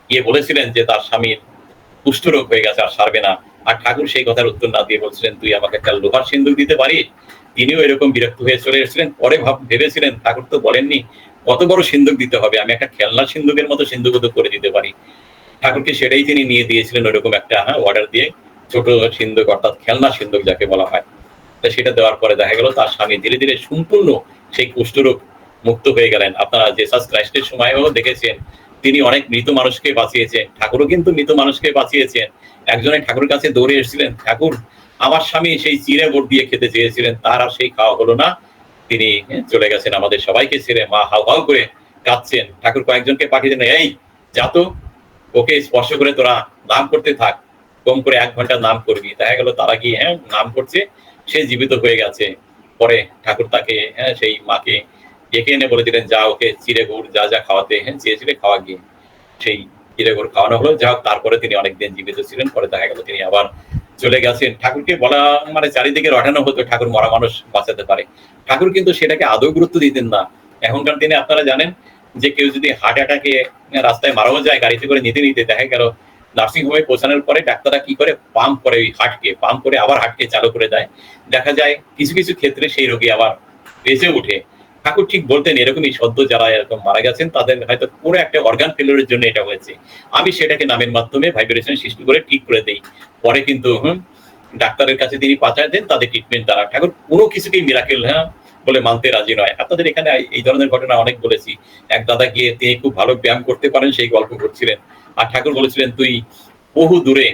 গিয়ে বলেছিলেন যে তার স্বামীর কুষ্ঠরোগ হয়ে গেছে, আর সারবে না। আর ঠাকুর সেই কথার উত্তর না দিয়ে বলছিলেন তুই আমাকে একটা লোহার সিন্দুক দিতে পারিস। তিনিও এরকম বিরক্ত হয়ে চলে এসেছিলেন। পরে ভেবেছিলেন ঠাকুর তো বলেননি কত বড় সিন্দুক দিতে হবে, আমি একটা খেলনা সিন্দুকের মতো সিন্দুক তো করে দিতে পারি। ঠাকুরকে সেটাই তিনি নিয়ে দিয়েছিলেন, ওইরকম একটা অর্ডার দিয়ে, ছোট সিন্দুক, অর্থাৎ খেলনা সিন্দুক যাকে বলা হয়। সেটা দেওয়ার পরে দেখা গেল তার স্বামী ধীরে ধীরে সম্পূর্ণ সেই কুষ্ঠরোগ মুক্ত হয়ে গেলেন। আপনারা জেসাস ক্রাইস্টের সময়ও দেখেছেন তিনি অনেক মৃত মানুষকে বাঁচিয়েছেন। ঠাকুরও কিন্তু মৃত মানুষকে বাঁচিয়েছেন। একজনের ঠাকুরের কাছে দৌড়ে এসেছিলেন, ঠাকুর আমার স্বামী সেই চিড়ে বোট দিয়ে খেতে চেয়েছিলেন, তার আর সেই খাওয়া হলো না, তিনি চলে গেছেন আমাদের সবাইকে ছেড়ে। মা হাউ হাউ করে কাঁদছেন। ঠাকুর কয়েকজনকে পাঠিয়ে দেন, এই যাতো ওকে স্পর্শ করে তোরা নাম করতে থাক, কম করে 1 ঘন্টা নাম করবি। দেখা গেল তারা গিয়ে নাম করছে, সে জীবিত হয়ে গেছে। পরে ঠাকুর তাকে সেই মাকে ডেকে এনে বলে দিলেন যা ওকে চিড়ে গুড় যা যা খাওয়াতে চেয়েছিলে খাওয়া গিয়ে। সেই চিড়ে গুড় খাওয়ানো হলো। যা হোক, তারপরে তিনি অনেকদিন জীবিত ছিলেন। পরে দেখা গেল তিনি আবার চলে গেছেন। ঠাকুরকে বলা মানে চারিদিকে রটানো হতো ঠাকুর মরা মানুষ বাঁচাতে পারে। ঠাকুর কিন্তু সেটাকে আদৌ গুরুত্ব দিতেন না। এখনকার দিনে আপনারা জানেন যে কেউ যদি হার্ট অ্যাটাকে রাস্তায় মারাও যায়, গাড়িতে করে নিতে নিতে দেখা গেল নার্সিং হোমে পৌঁছানোর পরে ডাক্তাররা কি করে পাম্প করে ওই হার্টকে, পাম্প করে আবার হার্টকে চালু করে দেয়। দেখা যায় কিছু কিছু ক্ষেত্রে সেই রোগী আবার বেঁচে উঠে। ঠাকুর ঠিক বলতেন এরকমই সদ্য যারা এরকম মারা গেছেন তাদের হয়তো পুরো একটা অর্গান ফেলিওরের জন্য এটা হয়েছে, আমি সেটাকে নামের মাধ্যমে ভাইব্রেশন সৃষ্টি করে ঠিক করে দেই। পরে কিন্তু ডাক্তারের কাছে তিনি পাঠায় দেন তাদের ট্রিটমেন্ট দ্বারা। ঠাকুর কোনো কিছুকেই মিরাকেল বলে মানতে রাজি নয়। আপনাদের এখানে এই ধরনের ঘটনা অনেক বলেছি। এক দাদা গিয়ে তিনি খুব ভালো ব্যায়াম করতে পারেন সেই গল্প করছিলেন, আর ঠাকুর বলেছিলেন তুই বহু দূরে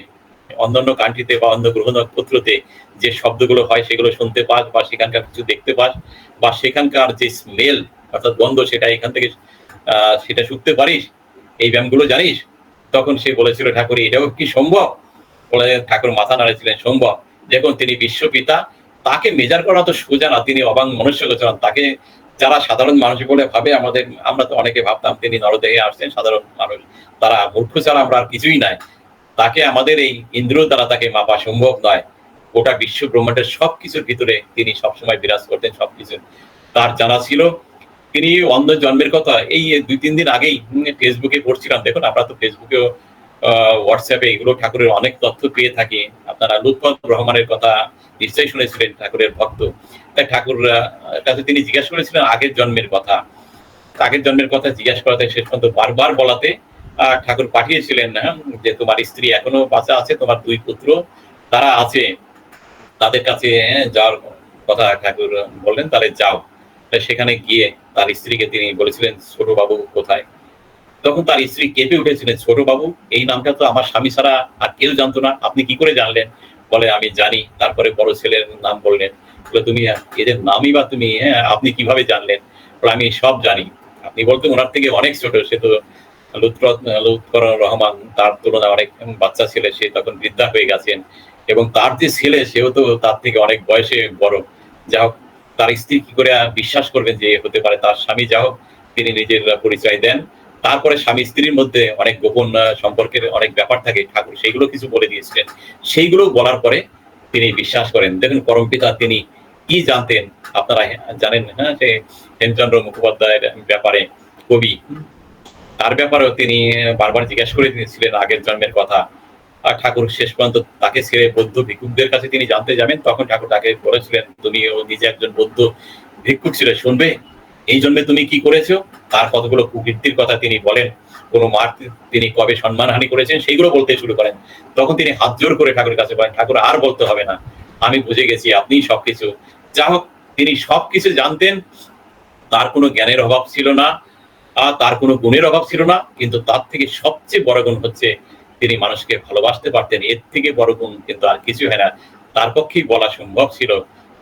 অন্যান্য কান্ট্রিতে বা অন্য গ্রহ নক্ষত্রতে যে শব্দগুলো হয় সেগুলো শুনতে পাস, বা সেখানকার কিছু দেখতে পাস, বা সেখানকার যে স্মেল অর্থাৎ গন্ধ সেটা এখান থেকে সেটা শুকতে পারিস, এই ব্যায়ামগুলো জানিস। তখন সে বলেছিল ঠাকুর এটাও কি সম্ভব? বলে ঠাকুর মাথা নাড়েছিলেন সম্ভব। দেখুন তিনি বিশ্বপিতা, তাকে মেজার করা তো সোজা না, তিনি অবাং মনুষ্য গোচরণ। তাকে যারা সাধারণ মানুষ বলে ভাবে, আমরা তো অনেকে ভাবতাম তিনি নরদেহে আসছেন সাধারণ মানুষ, তারা মূর্খ ছাড়া আমরা আর কিছুই নাই। তাকে আমাদের এই ইন্দ্র দ্বারা তাকে মাপা সম্ভব নয়। গোটা বিশ্ব ব্রহ্মাণ্ডের সবকিছুর ভিতরে তিনি সবসময় বিরাজ করতেন, সবকিছু তার জানা ছিল। তিনি অন্ধ জন্মের কথা এই 2-3 দিন আগেই ফেসবুকে পড়ছিলাম। দেখুন আমরা তো ফেসবুকেও হোয়াটসঅ্যাপে এগুলো ঠাকুরের অনেক তথ্য পেয়ে থাকি। আপনারা লুৎফত রহমানের কথা নিশ্চয়ই শুনেছিলেন, ঠাকুরের ভক্ত। তাই ঠাকুর কাছে তিনি জিজ্ঞাসা করেছিলেন আগের জন্মের কথা। আগের জন্মের কথা জিজ্ঞাসা করাতে শেষ পর্যন্ত বারবার বলাতে ঠাকুর পাঠিয়েছিলেন যে তোমার স্ত্রী এখনো বাঁচা আছে, তোমার 2 পুত্র তারা আছে, তাদের কাছে যাওয়ার কথা ঠাকুর বললেন, তাহলে যাও। সেখানে গিয়ে তার স্ত্রীকে তিনি বলেছিলেন ছোট বাবু কোথায়। তখন তার স্ত্রী কেঁপে উঠেছিলেন, ছোট বাবু এই নামটা তো আমার স্বামী ছাড়া আর কেউ জানতো না, আপনি কি করে জানলেন? বলে আমি জানি। তারপরে বড় ছেলের নাম বললেন। বলে তুমি এদের নামই বা তুমি আপনি কিভাবে জানলেন? আমি সব জানি। আপনি বলতেন ওনার থেকে অনেক ছোট, সে তো লুৎফর রহমান, তার তুলনায় অনেক বাচ্চা ছেলে, সে তখন বৃদ্ধা হয়ে গেছেন এবং তার যে ছেলে সেও তো তার থেকে অনেক বয়সে বড়। যা হোক, তার স্ত্রী কি করে বিশ্বাস করবেন যে হতে পারে তার স্বামী, যা হোক তিনি নিজের পরিচয় দেন। তারপরে স্বামী স্ত্রীর মধ্যে অনেক গোপন সম্পর্কের অনেক ব্যাপার থাকে, ঠাকুর সেইগুলো কিছু বলে দিয়েছিলেন। সেইগুলো বলার পরে তিনি বিশ্বাস করেন। দেখুন পরমপিতা তিনি কি জানতেন আপনারা জানেন, হ্যাঁ? যে হেমচন্দ্র মুখোপাধ্যায়ের ব্যাপারে, কবি, তার ব্যাপারেও তিনি বারবার জিজ্ঞেস করে দিয়েছিলেন আগের জন্মের কথা। ঠাকুর শেষ পর্যন্ত তাকে ছেড়ে বৌদ্ধ ভিক্ষুকদের কাছে তিনি জানতে যাবেন, তখন ঠাকুর তাকে বলেছিলেন, তুমিও নিজে একজন বৌদ্ধ ভিক্ষুক ছিলে, শুনবে এই জন্মে তুমি কি করেছো? তার কতগুলো কুকীর্তির কথা তিনি বলেন। কোন মার তিনি কবে সম্মানহানি করেছেন সেইগুলো বলতে শুরু করেন। তখন তিনি হাত জোর করে ঠাকুরের কাছে বলেন, ঠাকুর আর বলতে হবে না, আমি বুঝে গেছি আপনিই সবকিছু। যা হোক, তিনি সবকিছু জানতেন, তার কোনো জ্ঞানের অভাব ছিল না, তার কোনো গুণের অভাব ছিল না, কিন্তু তার থেকে সবচেয়ে বড় গুণ হচ্ছে তিনি মানুষকে ভালোবাসতে পারতেন। এর থেকে বড় গুণ কিন্তু আর কিছু হয় না। তার পক্ষেই বলা সম্ভব ছিল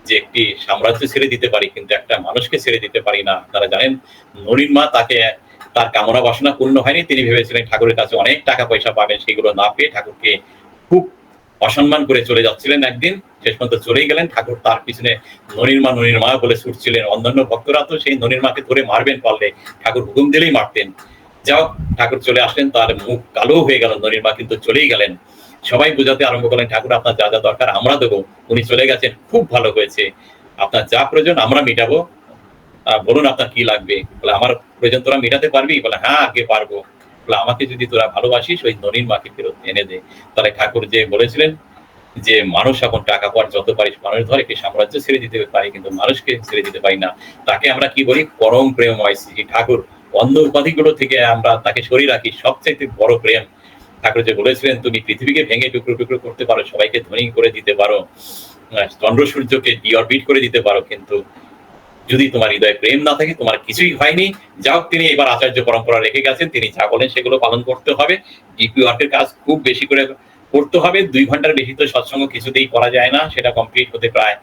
যে একটি সাম্রাজ্য ছেড়ে দিতে পারি, কিন্তু একটা মানুষকে ছেড়ে দিতে পারি না। আপনারা জানেন নলিন মা তাকে, তার কামনা বাসনা পূর্ণ হয়নি, তিনি ভেবেছিলেন ঠাকুরের কাছে অনেক টাকা পয়সা পাবেন, সেগুলো না পেয়ে ঠাকুরকে খুব অসম্মান করে চলে যাচ্ছিলেন। একদিন শেষ পর্যন্ত চলেই গেলেন। ঠাকুর তার পিছনে ননির মা বলে ছুটছিলেন। অন্যান্য ভক্তরা তো সেই ননির মাকে ধরে মারবেন পারলে, ঠাকুর হুকুম দিলেই মারতেন। যাও, ঠাকুর চলে আসলেন, তার মুখ কালো হয়ে গেল, ননির মা কিন্তু চলেই গেলেন। সবাই বোঝাতে আরম্ভ করলেন, ঠাকুর আপনার যা যা দরকার আমরা দেবো, উনি চলে গেছেন, খুব ভালো হয়েছে, আপনার যা প্রয়োজন আমরা মেটাবো, বলুন আপনার কি লাগবে। বলে আমার প্রয়োজন তোরা মেটাতে পারবি? বলে হ্যাঁ আগে পারবো। বলে আমাকে যদি তোরা ভালোবাসিস ওই ননির মাকে ফেরত এনে দে। তাহলে ঠাকুর যে বলেছিলেন যে মানুষ এখন টাকা পর যত পারিস মানুষ ধর, একটি সাম্রাজ্য ছেড়ে দিতে পারি কিন্তু মানুষকে ছেড়ে দিতে পারি না। তাকে আমরা কি বলি? পরম প্রেমময় শ্রী ঠাকুর। অন্য উপাধিগুলো থেকে আমরা তাকে সরিয়ে রাখি, সবচেয়ে বড় প্রেম। ঠাকুর যে বলেছিলেন তুমি পৃথিবীকে ভেঙে টুকরো টুকরো করতে পারো, সবাইকে ধনী করে দিতে পারো, চন্দ্র সূর্যকে ডিঅরবিট করে দিতে পারো, কিন্তু যদি তোমার হৃদয়ে প্রেম না থাকে তোমার কিছুই হয়নি। যাও, তিনি এবার আচার্য পরম্পরা রেখে গেছেন, তিনি যা বলেন সেগুলো পালন করতে হবে। ডিপি ওয়ার্কের কাজ খুব বেশি করে করতে হবে। 2 ঘন্টার বেশি তো সৎসঙ্গ কিছুতেই করা যায় না, সেটা কমপ্লিট হতে প্রায়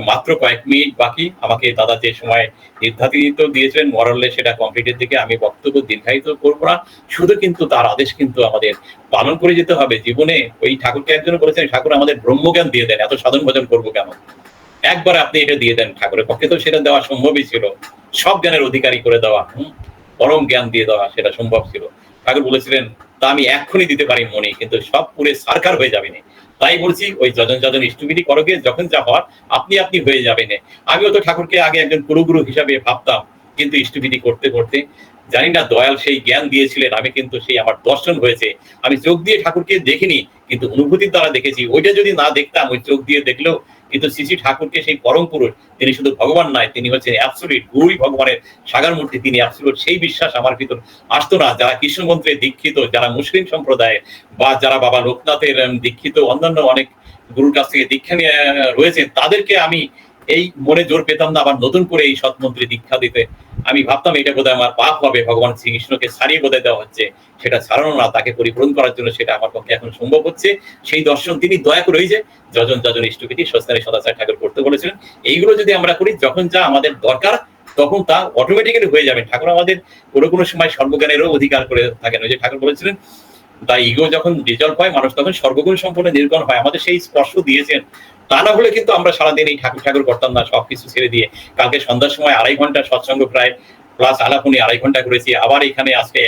মাত্র কয়েক মিনিট বাকি। আমাকে দাদা যে সময় নির্ধারিত দিয়েছিলেন মরলে সেটা কমপ্লিটের দিকে, আমি বক্তব্য দীর্ঘায়িত করবো না, শুধু কিন্তু তার আদেশ কিন্তু আমাদের পালন করে যেতে হবে জীবনে। ওই ঠাকুরকে একজন বলেছেন, ঠাকুর আমাদের ব্রহ্মজ্ঞান দিয়ে দেন, এত সাধন ভজন করবো কেন? একবার আপনি এটা দিয়ে দেন, ঠাকুরের পক্ষে তো সেটা দেওয়া সম্ভবই ছিল, সব জ্ঞানের অধিকারী করে দেওয়া, পরম জ্ঞান দিয়ে দেওয়া সেটা সম্ভব ছিল। ঠাকুর বলেছিলেন, তা আমি এক্ষুনি দিতে পারি মনে, কিন্তু সব পুরে সারকার হয়ে যাবে না। তাই বলছি ওই যজন যজন ইষ্টবিধি করো গিয়ে, যখন যা হওয়ার আপনি আপনি হয়ে যাবে না। আমিও তো ঠাকুরকে আগে একজন গুরু হিসাবে ভাবতাম, কিন্তু ইষ্টবিধি করতে করতে জানি না দয়াল সেই জ্ঞান দিয়েছিলেন, আমি কিন্তু সেই আমার দর্শন হয়েছে। আমি চোখ দিয়ে ঠাকুরকে দেখিনি, কিন্তু অনুভূতির দ্বারা দেখেছি। ওইটা যদি না দেখতাম, ওই চোখ দিয়ে দেখলেও কিন্তু শ্রী ঠাকুরকে সেই পরম পুরুষ, তিনি শুধু ভগবান নয়, তিনি হচ্ছেন অ্যাবসলিউট, গুরুই ভগবানের সাকার মূর্তি, তিনি অ্যাবসলিউট, সেই বিশ্বাস আমার ভিতর আসতো না। যারা কৃষ্ণ মন্ত্রে দীক্ষিত, যারা মুসলিম সম্প্রদায়ে, বা যারা বাবা লোকনাথের দীক্ষিত, অন্যান্য অনেক গুরুর কাছ থেকে দীক্ষা নিয়ে রয়েছেন, তাদেরকে আমি এই মনে জোর পেতাম না আবার নতুন করে এই সৎমন্ত্রে দীক্ষা দিতে। আমি ভাবতাম এটা বোধহয় আমার পাপ হবে, ভগবান শ্রীকৃষ্ণকে ছাড়িয়ে বোধহয় দেওয়া হচ্ছে। সেটা ছাড়ানো না, তাকে পরিপূরণ করার জন্য সেটা আমার পক্ষে এখন সম্ভব হচ্ছে। সেই দর্শন তিনি দয়া করে, ওই যে যজন যজন ইষ্টবিধি স্বস্তারে সদাচার ঠাকুর করতে বলেছিলেন, এইগুলো যদি আমরা করি, যখন যা আমাদের দরকার তখন তা অটোমেটিক্যালি হয়ে যাবে। ঠাকুর আমাদের কোনো সময় সর্বজ্ঞানেরও অধিকার করে থাকেন। ওই যে ঠাকুর বলেছিলেন, তাই ইগো যখন ডিজলভ হয়, মানুষ তখন সর্বগুণ সম্পূর্ণ নির্গুণ হয়। আমাদের সেই স্পর্শ দিয়েছেন, তা না হলে কিন্তু আমরা সারাদিন এই ঠাকুর করতাম না, সবকিছু ছেড়ে দিয়ে। কালকে সন্ধ্যার সময় 2.5 ঘন্টা সৎসঙ্গ প্রায় প্লাস আলাপনি 2.5 ঘন্টা করেছি, আবার এখানে আজকে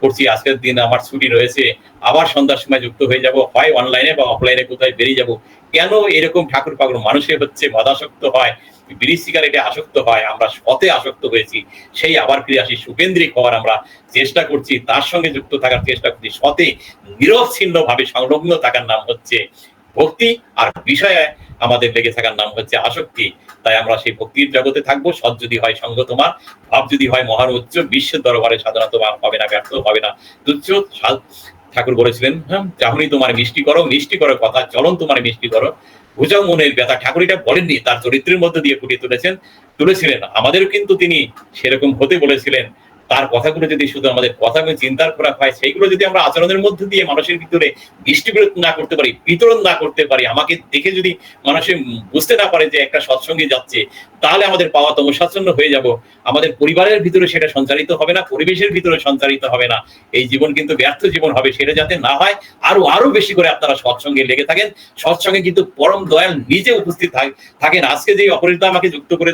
করছি। আজকের দিন আমার ছুটি রয়েছে, আবার সন্ধ্যার সময় যুক্ত হয়ে যাব, হয় অনলাইনে বা অফলাইনে কোথায় বেরিয়ে যাব। কেন এরকম ঠাকুর পাগল মানুষের হচ্ছে মদাসক্ত হয়, বিড়ি সিগারেটে আসক্ত হয়, আমরা সতে আসক্ত হয়েছি। সেই আবার ফিরে আসি সুকেন্দ্রিক হওয়ার আমরা চেষ্টা করছি, তার সঙ্গে যুক্ত থাকার চেষ্টা করছি। সতে নিরবচ্ছিন্ন ভাবে সংলগ্ন থাকার নাম হচ্ছে ভক্তি, আর বিষয়ে আমাদের লেগে থাকার নাম হচ্ছে আসক্তি। তাই আমরা সেই ভক্তির জগতে থাকবো। সৎ যদি হয় সঙ্গ তোমার, ভাব যদি হয় মহান উচ্চ, বিশ্বের দরবারে সাধনা তোমার হবে না, ব্যর্থ হবে না তুচ্ছ। ঠাকুর বলেছিলেন, হ্যাঁ, চাহনি তোমার মিষ্টি করো কথা, চলন তোমার মিষ্টি করো, বুঝাও মনের ব্যথা। ঠাকুর এটা বলেননি, তার চরিত্রের মধ্যে দিয়ে ফুটিয়ে তুলেছিলেন। আমাদেরও কিন্তু তিনি সেরকম হতে বলেছিলেন। তার কথাগুলো যদি শুধু আমাদের কথাগুলো চিন্তার করা হয়, সেইগুলো যদি আমরা আচরণের মধ্যে দিয়ে মানুষের ভিতরে ডিস্ট্রিবিউট না করতে পারি, বিতরণ না করতে পারি, আমাকে দেখে যদি মানুষে বুঝতে না পারে যে একটা সৎসঙ্গে যাচ্ছে, তাহলে আমাদের পাওয়া তমসাচ্ছন্ন হয়ে যাব। আমাদের পরিবারের ভিতরে সেটা সঞ্চারিত হবে না, পরিবেশের ভিতরে সঞ্চারিত হবে না। এই জীবন কিন্তু ব্যর্থ জীবন হবে। সেটা যাতে না হয় আরো বেশি করে আপনারা সৎসঙ্গে লেগে থাকেন। সৎসঙ্গে কিন্তু পরম দয়াল নিজে উপস্থিত থাকেন। আজকে যে অপরাজিতা আমাকে যুক্ত করে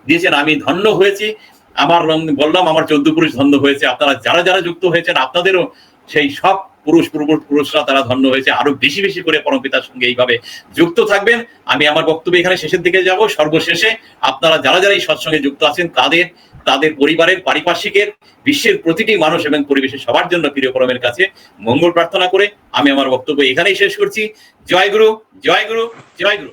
দিয়েছেন, আমি ধন্য হয়েছি। আমার বললাম আমার 14 পুরুষ ধন্য হয়েছে। আপনারা যারা যুক্ত হয়েছেন, আপনাদেরও সেই সব পুরুষরা তারা ধন্য হয়েছে। আরো বেশি বেশি করে পরমপিতার সঙ্গে এইভাবে যুক্ত থাকবেন। আমি আমার বক্তব্য এখানে শেষের দিকে যাব। সর্বশেষে আপনারা যারা এই সৎসঙ্গে যুক্ত আছেন, তাদের পরিবারের, পারিপার্শ্বিকের, বিশ্বের প্রতিটি মানুষ এবং পরিবেশের সবার জন্য প্রিয় পরমের কাছে মঙ্গল প্রার্থনা করে আমি আমার বক্তব্য এখানেই শেষ করছি। জয় গুরু, জয় গুরু, জয় গুরু।